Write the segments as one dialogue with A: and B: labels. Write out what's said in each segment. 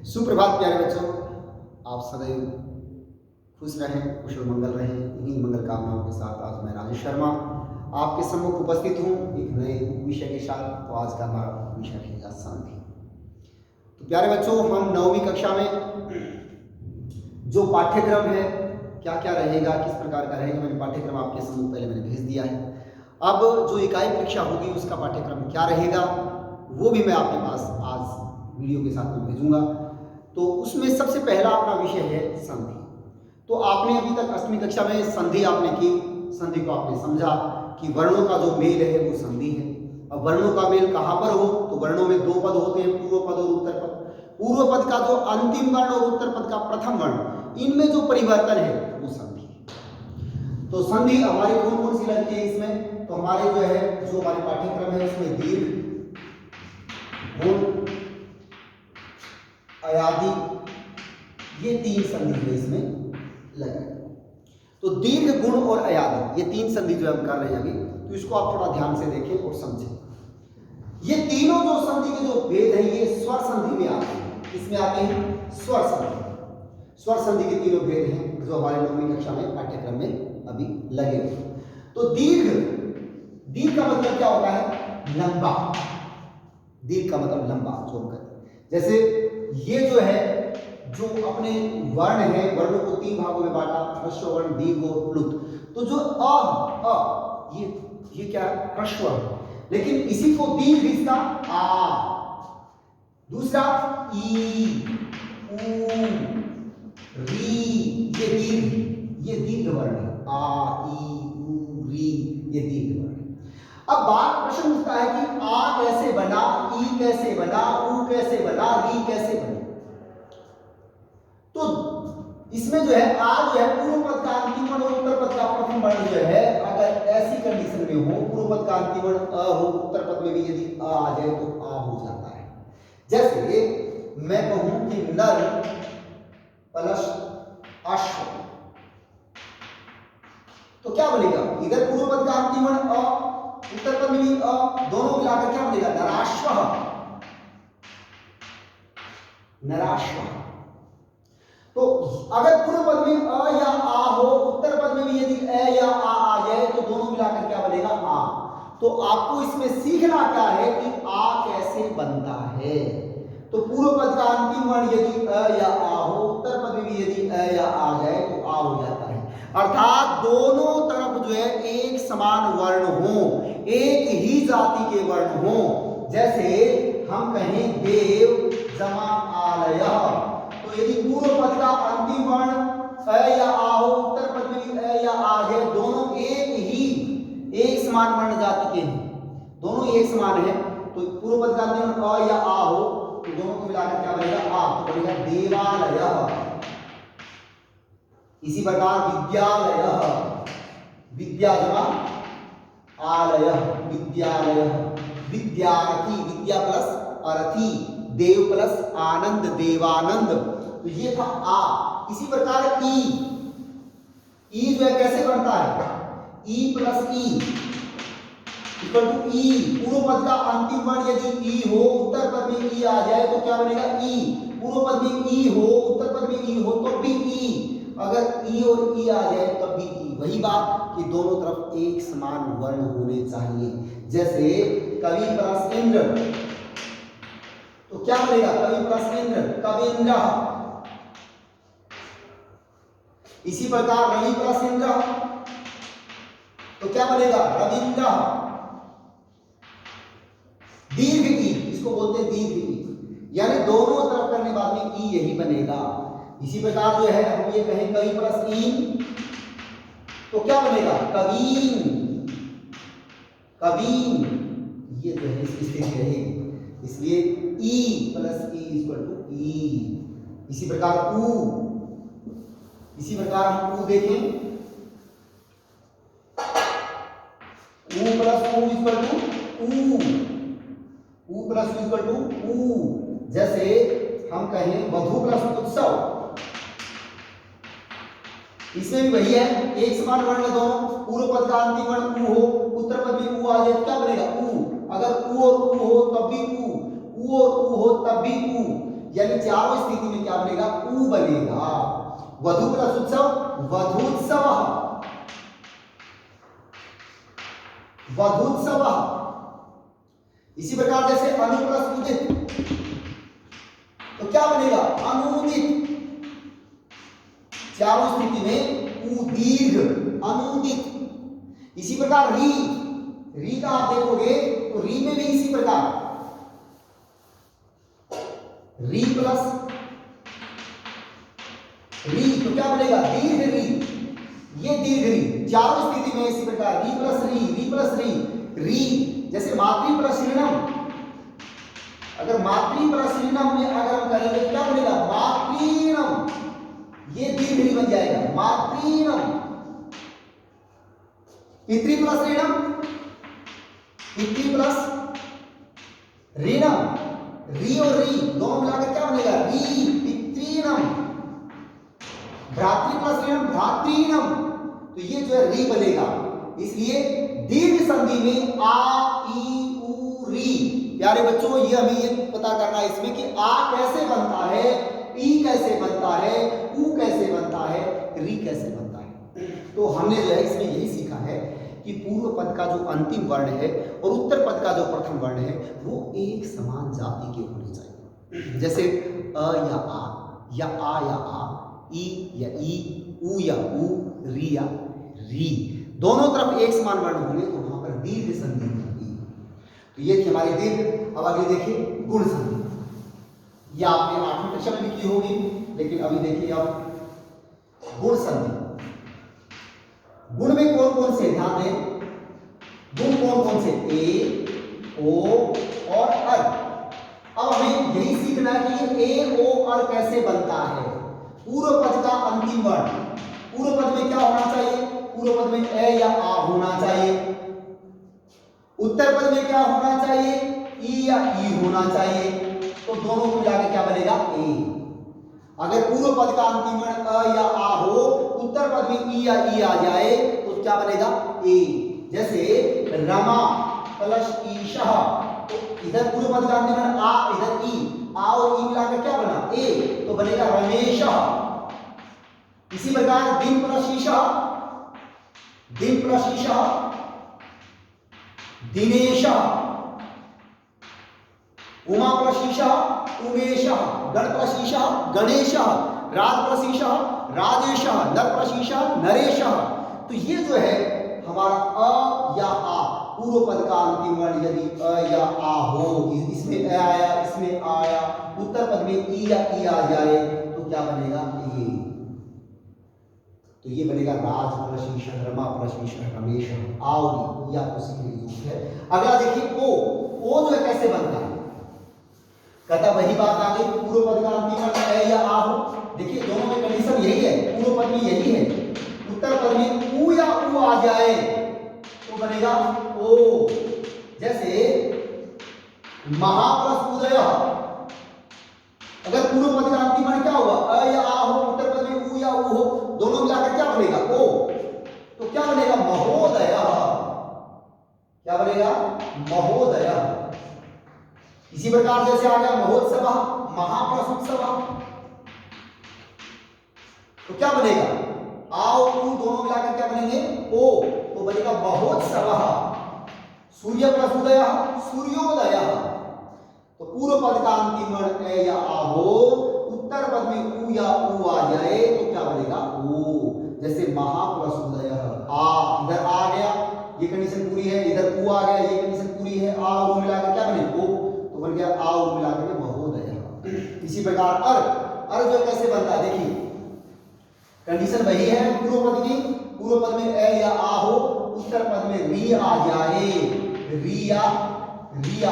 A: सुप्रभात प्यारे बच्चों, आप सदैव खुश रहें, कुशल मंगल रहें। इन्हीं मंगल कामनाओं के साथ आज मैं राजेश शर्मा आपके सम्मुख उपस्थित हूँ एक नए विषय के साथ। तो आज का हमारा विषय रहेगा संधि। तो प्यारे बच्चों, हम 9वीं कक्षा में जो पाठ्यक्रम है क्या क्या रहेगा, किस प्रकार का रहेगा, मैंने पाठ्यक्रम आपके सम्मुख पहले मैंने भेज दिया है। अब जो इकाई परीक्षा होगी उसका पाठ्यक्रम क्या रहेगा वो भी मैं आपके पास आज वीडियो के साथ में भेजूंगा। तो उसमें सबसे पहला अपना विषय है संधि। तो आपने अभी तक 8वीं कक्षा में संधि आपने की, संधि को आपने समझा कि वर्णों का जो मेल है वो संधि है। अब वर्णों का मेल कहाँ पर हो, तो वर्णों में दो पद होते हैं, पूर्व पद और उत्तर पद। पूर्व पद का जो अंतिम वर्ण और उत्तर पद का प्रथम वर्ण, इनमें जो परिवर्तन है वो संधि है। तो संधि हमारी कौन कौन सी लगती है इसमें, तो हमारे जो है जो हमारे पाठ्यक्रम है उसमें दीर्घ, गुण, अयादि, ये तीन संधि जो इसमें लगे। तो दीर्घ, गुण और अयादि ये तीन संधि जो हम कर रहे हैं अभी, तो इसको आप थोड़ा ध्यान से देखें और समझें। ये तीनों जो संधि के जो भेद है ये स्वर संधि में आते हैं। इसमें आते हैं स्वर संधि। स्वर संधि के तीनों भेद हैं जो हमारे 9वीं कक्षा में पाठ्यक्रम में अभी लगे हुए। तो दीर्घ, दीर्घ का मतलब क्या होता है, लंबा। दीर्घ का मतलब लंबा जो हम कहते हैं। जैसे ये जो है जो अपने वर्ण है, वर्णों को तीन भागों में बांटा, ह्रस्व वर्ण, दीर्घ और प्लुत। तो जो अ ये क्या ह्रस्व है, लेकिन इसी को दीर्घ इसका आ, दूसरा ई, ऊ, री, ये दीर्घ वर्ण है। आ, ई, ऊ, री, ये दीर्घ वर्ण है। अब बात प्रश्न उठता है कि आ कैसे बना, ई कैसे बना, ऊ कैसे बना, री कैसे बना। तो इसमें जो है आ जो है पूर्व पद का अंतिम वर्ण और उत्तर पद का प्रथम वर्ण जो है, अगर ऐसी कंडीशन में हो, पूर्व पद का अंतिम वर्ण अ हो, उत्तर पद में भी यदि आ जाए तो आ हो जाता है। जैसे मैं कहूं कि नर प्लस अश्व, तो क्या बनेगा, इधर पूर्व पद का अंतिम वर्ण अ, उत्तर पद में भी अ, दोनों मिलाकर क्या बनेगा, नराश्व। नराश्व। तो अगर पूर्व पद में अ या आ हो, उत्तर पद में भी यदि ए या आ जाए तो दोनों मिलाकर क्या बनेगा, आ। तो आपको इसमें सीखना क्या है कि आ कैसे बनता है। तो पूर्व पद का अंतिम वर्ण यदि अ या आ हो, उत्तर पद में भी यदि अ या आ जाए तो आ हो जाता है। अर्थात दोनों तरफ जो है एक समान वर्ण हो, एक ही जाति के वर्ण हो। जैसे हम कहें देव जमा आलय, तो यदि पूर्व पद का अंतिम वर्ण अ या आ हो, उत्तर पद में भी अ या आ जाए, दोनों एक समान वर्ण जाति के हैं, दोनों एक समान है। तो पूर्व पद का अंतिम वर्ण अ या आ हो तो दोनों को मिलाकर क्या बनेगा, आ, तो बनेगा देवालय। इसी प्रकार विद्यालय, विद्या जमा आलय, विद्यालय, विद्यार्थी, विद्या प्लस अर्थी, देव प्लस आनंद, देवानंद। तो ये था आ। इसी प्रकार ई जो है कैसे बनता है, ई प्लस ई इक्वल टू ई। पूर्व पद का अंतिम वर्ण यदि ई हो, उत्तर पद में ई आ जाए तो क्या बनेगा, ई। पूर्व पद में ई हो, उत्तर पद में ई हो तो भी ई, अगर ई और ई आ जाए तब भी ई। वही बात कि दोनों तरफ एक समान वर्ण होने चाहिए। जैसे कवि प्लस इंद्र, तो क्या बनेगा, कवि प्लस इंद्र, कवींद्र। इसी प्रकार रवि प्लस इंद्र, तो क्या बनेगा, रविंद्र। दीर्घ ई, इसको बोलते हैं दीर्घ ई, यानी दोनों तरफ करने बाद में ई यही बनेगा। इसी प्रकार जो है हम ये कहें कवि प्लस ईन, तो क्या बनेगा, कवीन, कवीन, ये जो है इसकी स्थिति रहेगी। इसलिए ई प्लस ई इक्वल टू ई। इसी प्रकार ऊ, इसी प्रकार हम ऊ देखें, ऊ प्लस ऊ इक्वल टू ऊ, ऊ प्लस ऊ इक्वल टू ऊ। जैसे हम कहें वधु प्लस उत्सव, इसमें भी वही है, एक समान वर्ण दोनों, पूर्व पद का अंतिम वर्ण ऊ हो, उत्तर पद में ऊ आ जाए क्या बनेगा, ऊ। अगर ऊ और ऊ हो तब भी ऊ, ऊ और ऊ हो तब भी ऊ। यानी चारों स्थिति में क्या बनेगा, ऊ बनेगा। वधु प्लस उत्सव वधुत्सव, वधुत्सव। इसी प्रकार जैसे अनु प्लस उदित तो क्या बनेगा, अनुदित। चारों स्थिति में ऊ दीर्घ, अनुदित। इसी प्रकार री, री का आप देखोगे तो री में भी इसी प्रकार री प्लस री तो क्या बनेगा, दीर्घ री, ये दीर्घ री। चारों स्थिति में इसी प्रकार री प्लस री, री प्लस री, री। जैसे मातृ प्लस ऋणम, अगर मातृ प्लस ऋणम में अगर हम करेंगे तो क्या बनेगा, मातृणम, ये दीर्घ री बन जाएगा, मातृणम। पितृ प्लस ऋणम, पितृ प्लस ऋणम, री और री दोनों मिलाकर क्या बनेगा, री, पितृणम। भ्रातृ प्लस ऋणम, भ्रातृणम, तो ये जो है री बनेगा। इसलिए दीर्घ संधि में आ, ई, उ, री। प्यारे बच्चों, ये हमें ये पता करना है इसमें कि आ कैसे बनता है, ई कैसे बनता है, उ कैसे बनता है, री कैसे बनता है। तो हमने जो है इसमें यही सीखा है कि पूर्व पद का जो अंतिम वर्ण है और उत्तर पद का जो प्रथम वर्ण है वो एक समान जाति के होने चाहिए। जैसे अ या आ, ई या ई, उ या उ, री या री, दोनों तरफ एक समान वर्ण होंगे तो वहां पर दीर्घ संधि होगी। तो ये थी हमारी दीर्घ। अब आगे देखिए गुण संधि। ये आपने 8वीं कक्षा में भी की होगी, लेकिन अभी देखिए आप गुण संधि। गुण में कौन कौन से, ध्यान दें, गुण कौन कौन से, ए, ओ और अर। अब हमें यही सीखना है कि ये ए, ओ, अर कैसे बनता है। पूर्व पद का अंतिम वर्ण, पूर्व पद में क्या होना चाहिए, पूर्व पद में ए या आ होना चाहिए। उत्तर पद में क्या होना चाहिए, ई या ई होना चाहिए। तो दोनों को मिलाकर क्या बनेगा, ए। अगर पूर्व पद का अंतिम वर्ण अ या आ हो, उत्तर पद में ई या ई आ जाए तो क्या बनेगा, ए। जैसे रमा प्लस ईशः, तो इधर पूर्व पद का अंतिम वर्ण आ, इधर ई, आ और ई मिलाकर क्या बना, ए, तो बनेगा रमेशः। इसी प्रकार दिन प्लस ईशः, दिन प्लस ईशः दिनेशः, उमा प्लस ईशः उमेशः, गण प्लस ईशः गणेशः, राज प्लस ईशः राजेशः, नर प्लस ईशः नरेशः। तो ये जो है हमारा अ या आ, पूर्व पद का अंतिम वर्ण यदि अ या आ हो, इसमें ए आया, इसमें आया, उत्तर पद में ई या ई आ जाए तो क्या बनेगा, ए। तो ये बनेगा राज प्लस ईशः, रमा प्लस ईशः रमेश, आओ, ये आपको सीखने की जरूरत है। अगला देखिए ओ जो है कैसे बनता है, कहता वही बात आ गई, पूर्व पद का अंतिम वर्ण ए या आ हो। देखिए दोनों में कंडीशन यही है, पूर्व पद में यही है, उत्तर पद में उ या उ आ जाए तो बनेगा ओ। जैसे महा प्लस उदय, अगर पूर्व पद का अंतिम वर्ण क्या हुआ, अ या आ हो, उत्तर पद में उ या उ हो, दोनों मिलाकर क्या बनेगा, ओ। तो क्या बनेगा, महोदय। क्या बनेगा, महोदय। इसी प्रकार जैसे आ गया महोत्सव, महा प्लस उत्सव, तो क्या बनेगा, आओ उ दोनों मिलाकर क्या बनेंगे, ओ, तो बनेगा महोत्सव। सूर्य प्लस उदय, सूर्योदय। तो पूर्व पद का अंतिम वर्ण ए या आ हो, उत्तर पद में उ या उ आ जाए तो क्या बनेगा, ओ। जैसे महा प्लस उदय, आ इधर आ गया, ये कंडीशन पूरी है, इधर उ आ गया, ये कंडीशन पूरी है, आ उ मिलाकर क्या बने, ओ, तो बन गया आ उ मिलाकर के महोदय। इसी प्रकार अर जो कैसे बनता है, देखिए कंडीशन वही है पूर्व पद की, पूर्व पद में ए या आ हो, उत्तर पद में री आ जाए, री आ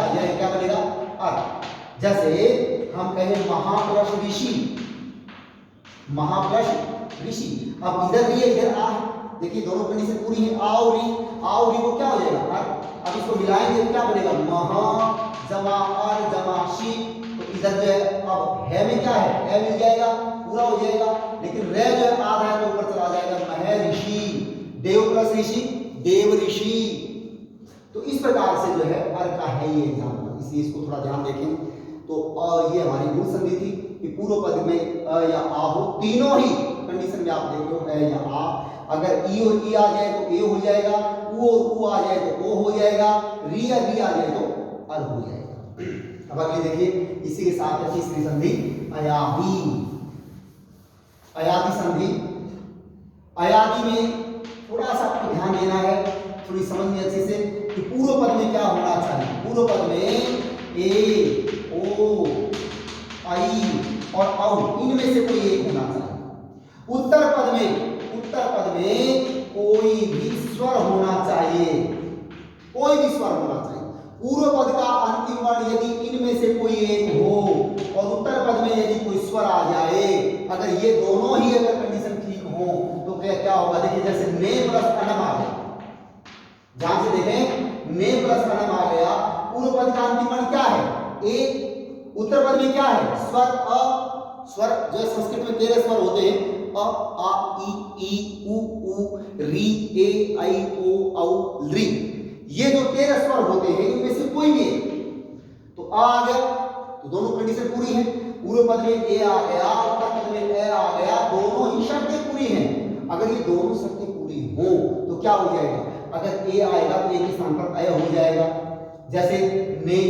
A: जाए, क्या बनेगा, अर। जैसे हम कहें महाप्लस ऋषि, महाप्लस ऋषि, अब इधर री है इधर आ है, देखिए दोनों कंडीशन पूरी है, आओ री को क्या हो जाएगा, अर। अब इसको मिलाएंगे तो क्या बनेगा, महा जमा अर जमा शी। तो इधर जो है अब है में क्या है, है मिल जाएगा, पूरा हो जाएगा, लेकिन रे जो है आधा है तो ऊपर चला जाएगा, महर्षि, देव प्लस ऋषि देव ऋषि। तो इस प्रकार से जो है अर का है ये एग्जाम्पल, इसलिए इसको थोड़ा ध्यान देखें। तो ये हमारी गुण संधि थी। पूर्व पद में अ या आ हो, तीनों ही कंडीशन में आप देख लो अ या आ, अगर ई और ई आ जाए तो ए हो जाएगा, उ और उ आ जाए तो ओ हो जाएगा, री या री आ जाए तो अर हो जाएगा। अब अगली देखिए, इसी के साथ है तीसरी संधि अयादी। अयादी संधि, अयादी में थोड़ा सा आपको ध्यान देना है, थोड़ी समझनी अच्छे से कि पूर्व पद में क्या होना चाहिए। पूर्व पद में ए, ओ, आई और औ इनमें से कोई एक होना चाहिए। उत्तर पद में कोई भी स्वर होना चाहिए, कोई भी स्वर होना चाहिए। पूर्व पद का अंतिम वर्ण यदि इनमें से कोई एक हो और उत्तर पद में यदि कोई स्वर आ जाए, अगर ये दोनों ही अगर कंडीशन ठीक हो तो क्या होगा। देखिए जैसे ने प्लस अनम आ गया, ध्यान से देखें, ने प्लस अनम आ गया, पूर्व पद का अंतिम वर्ण क्या है ए, उत्तर पद में क्या है स्वर अ। स्वर जो संस्कृत में 13 स्वर होते हैं, अ आ ई उ री ए आई ओ औ री, ये जो 13 स्वर होते हैं इनमें से कोई भी तो आ गया तो दोनों कंडीशन पूरी है। पूर्व पद में ए आ गया, उत्तर पद में ए आ गया, दोनों ही शर्तें पूरी हैं। अगर ये दोनों शर्तें पूरी हो तो क्या हो जाएगा, अगर ए आएगा तो ए के स्थान पर अय हो जाएगा। जैसे ने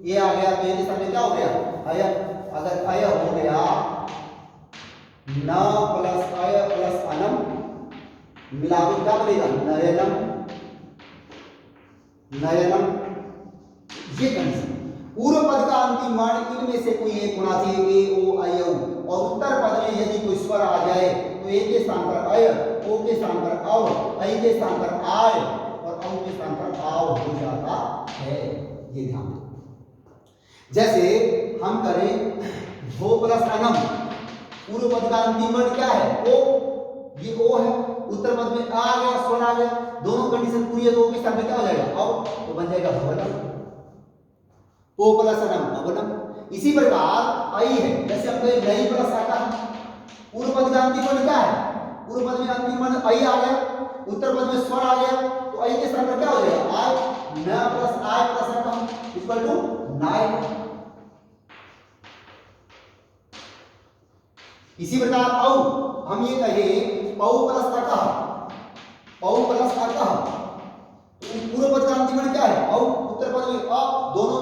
A: ए आ गया तो ए के स्थान में क्या हो गया अय, अगर अय हो गया न प्लस अय प्लस अनम मिला तो क्या बनेगा नयनम, नयनम। ये कंडीशन, पूर्व पद का अंतिम वर्ण इनमें से कोई एक होना चाहिए, ए ओ आई औ, और उत्तर पद में यदि कोई स्वर आ जाए तो ए के स्थान पर अय, ओ के स्थान पर औ, ऐ के स्थान पर आय और औ के स्थान पर आव हो जाता है। ये ध्यान दें। जैसे हम करें धो प्लस अनम, पूर्व पद का अंतिम वर्ण क्या है ओ, ये ओ है, उत्तर पद में आ गया स्वर आ गया, दोनों कंडीशन पूरी है तो ओ के स्थान पे क्या हो जाएगा औ, तो बन जाएगा भवनम, ओ प्लस अनम भवनम। इसी प्रकार आई है, जैसे हम कहें नहीं प्लस आका, पूर्व पद का अंतिम वर्ण क्या है, पूर्व पद में अंतिम वर्ण आई आ गया, उत्तर पद में स्वर आ गया तो आई के स्थान पर क्या हो जाएगा आय, न प्लस आय प्लस आका इक्वल टू नाय। इसी प्रकार औ, हम ये कहें पौ प्लस अकह, पौ प्लस अकह, पूर्व पद का अंतिम वर्ण क्या है औ, उत्तर पद में अ, दोनों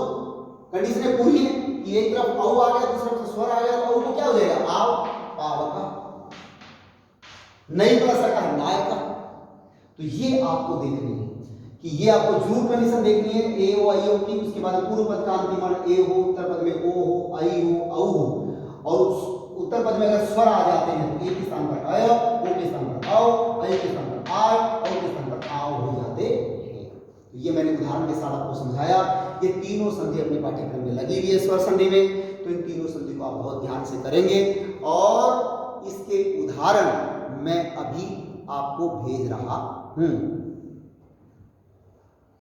A: कंडीशनें पूरी है कि एक तरफ औ आ गया दूसरी तरफ स्वर आ गया तो औ को क्या हो जाएगा आव पावका, नहीं प्लस अकह नायका। तो ये आपको देखनी है कि ये आपको जरूर कंडीशन देखनी है ए ओ आई ओ की, उसके बाद पूर्व पद का अंतिम वर्ण ए हो, उत्तर पद में ओ हो, आई हो, औ हो, और उत्तर पद में अगर स्वर आ जाते हैं तो ए के स्थान पर अय, ओ के स्थान पर औ, ऐ के स्थान पर आय, औ के स्थान पर आव हो जाते हैं। तो ये मैंने उदाहरण के साथ आपको समझाया। ये तीनों संधि अपने पाठ्यक्रम में लगी हुई है स्वर संधि में, तो इन तीनों संधि को आप बहुत ध्यान से करेंगे और इसके उदाहरण मैं अभी आपको भेज रहा हूं।